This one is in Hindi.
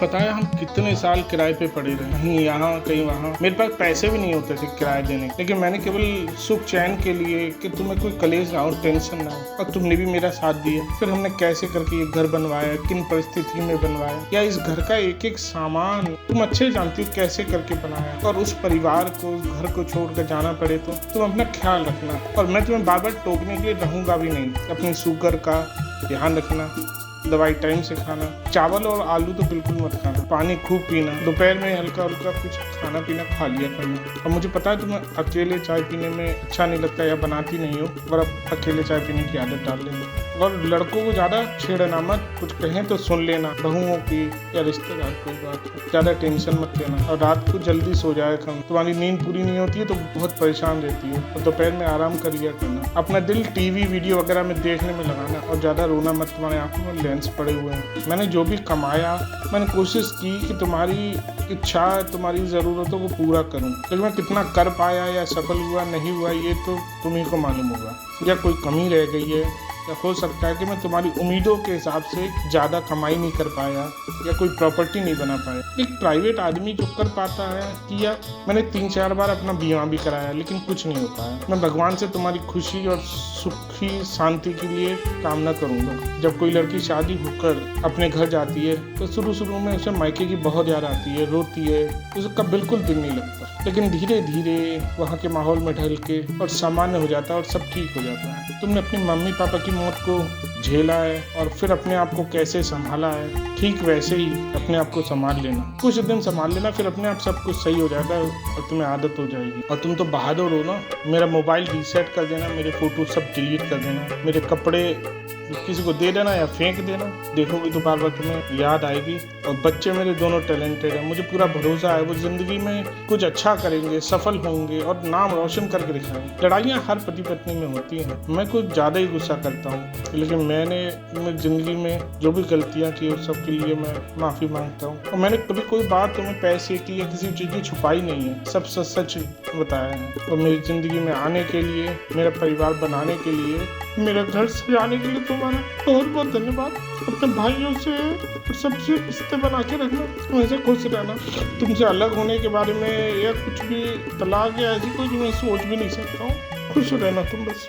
पता है हम कितने साल किराए पे पड़े रहे, कहीं यहाँ कहीं वहाँ। मेरे पास पैसे भी नहीं होते थे किराया देने के, लेकिन मैंने केवल सुख चैन के लिए कि तुम्हें कोई कलेश ना हो, टेंशन ना हो, और तुमने भी मेरा साथ दिया। फिर हमने कैसे करके ये घर बनवाया, किन परिस्थिति में बनवाया, या इस घर का एक एक सामान तुम अच्छे जानती हो कैसे करके बनाया। और उस परिवार को, उस घर को छोड़ कर जाना पड़े तो तुम अपना ख्याल रखना। और मैं तुम्हें बार बार टोकने के लिए रहूंगा भी नहीं। अपनी शुगर का ध्यान रखना, दवाई टाइम से खाना, चावल और आलू तो बिल्कुल मत खाना, पानी खूब पीना, दोपहर में हल्का हल्का कुछ खाना पीना खा लिया करना। और मुझे पता है तुम्हें अकेले चाय पीने में अच्छा नहीं लगता या बनाती नहीं हो, पर अब अकेले चाय पीने की आदत डाल लेना। और लड़कों को ज़्यादा छेड़ना मत, कुछ कहें तो सुन लेना, बहुओं की या रिश्तेदार कोई बात हो, ज़्यादा टेंशन मत लेना। और रात को जल्दी सो जाया करना, तुम्हारी नींद पूरी नहीं होती है तो बहुत परेशान रहती हो। और दोपहर में आराम कर लिया करना। अपना दिल टीवी वीडियो वगैरह में देखने में लगाना, और ज़्यादा रोना मत, तुम्हारे आंखों में लेंस पड़े हुए हैं। मैंने जो भी कमाया, मैंने कोशिश की कि तुम्हारी इच्छा, तुम्हारी ज़रूरतों को पूरा करूं, लेकिन मैं कितना कर पाया या सफल हुआ नहीं हुआ ये तो तुम्हीं को मालूम होगा। या कोई कमी रह गई है, या हो सकता है कि मैं तुम्हारी उम्मीदों के हिसाब से ज़्यादा कमाई नहीं कर पाया, या कोई प्रॉपर्टी नहीं बना पाया। एक प्राइवेट आदमी जो कर पाता है किया। मैंने 3-4 बार अपना बीमा भी कराया, लेकिन कुछ नहीं हो पाया। मैं भगवान से तुम्हारी खुशी और सुखी शांति के लिए कामना करूँगा। जब कोई लड़की शादी होकर अपने घर जाती है तो शुरू में उसे मायके की बहुत याद आती है, रोती है, उसका बिल्कुल दिल नहीं लगता। लेकिन धीरे धीरे वहाँ के माहौल में ढल के और सामान्य हो जाता है और सब ठीक हो जाता है। तुमने अपनी मम्मी पापा की मौत को झेला है और फिर अपने आप को कैसे संभाला है, ठीक वैसे ही अपने आप को संभाल लेना। कुछ दिन संभाल लेना, फिर अपने आप सब कुछ सही हो जाएगा और तुम्हें आदत हो जाएगी। और तुम तो बहादुर हो ना। मेरा मोबाइल रीसेट कर देना, मेरे फोटो सब डिलीट कर देना, मेरे कपड़े किसी को दे देना या फेंक देना। देखोगी तो बार बार तुम्हें याद आएगी। और बच्चे मेरे दोनों टैलेंटेड हैं, मुझे पूरा भरोसा है वो जिंदगी में कुछ अच्छा करेंगे, सफल होंगे और नाम रोशन करके दिखाएंगे। लड़ाइयाँ हर पति पत्नी में होती हैं, मैं कुछ ज़्यादा ही गुस्सा करता हूँ, लेकिन मैंने मेरी जिंदगी में जो भी गलतियाँ की उस सब के लिए मैं माफ़ी मांगता हूँ। और मैंने कभी कोई बात तुम्हें पैसे की या किसी चीज़ की छुपाई नहीं है, सब सच बताया है। और मेरी ज़िंदगी में आने के लिए, मेरा परिवार बनाने के लिए, मेरा घर सजाने के लिए तुम्हारा बहुत बहुत धन्यवाद। अपने भाइयों से और सबसे रिश्ते बना के रखना, हमेशा खुश रहना। तुमसे अलग होने के बारे में या कुछ भी तलाक या ऐसी कोई मैं सोच भी नहीं सकता हूँ। खुश रहना तुम बस।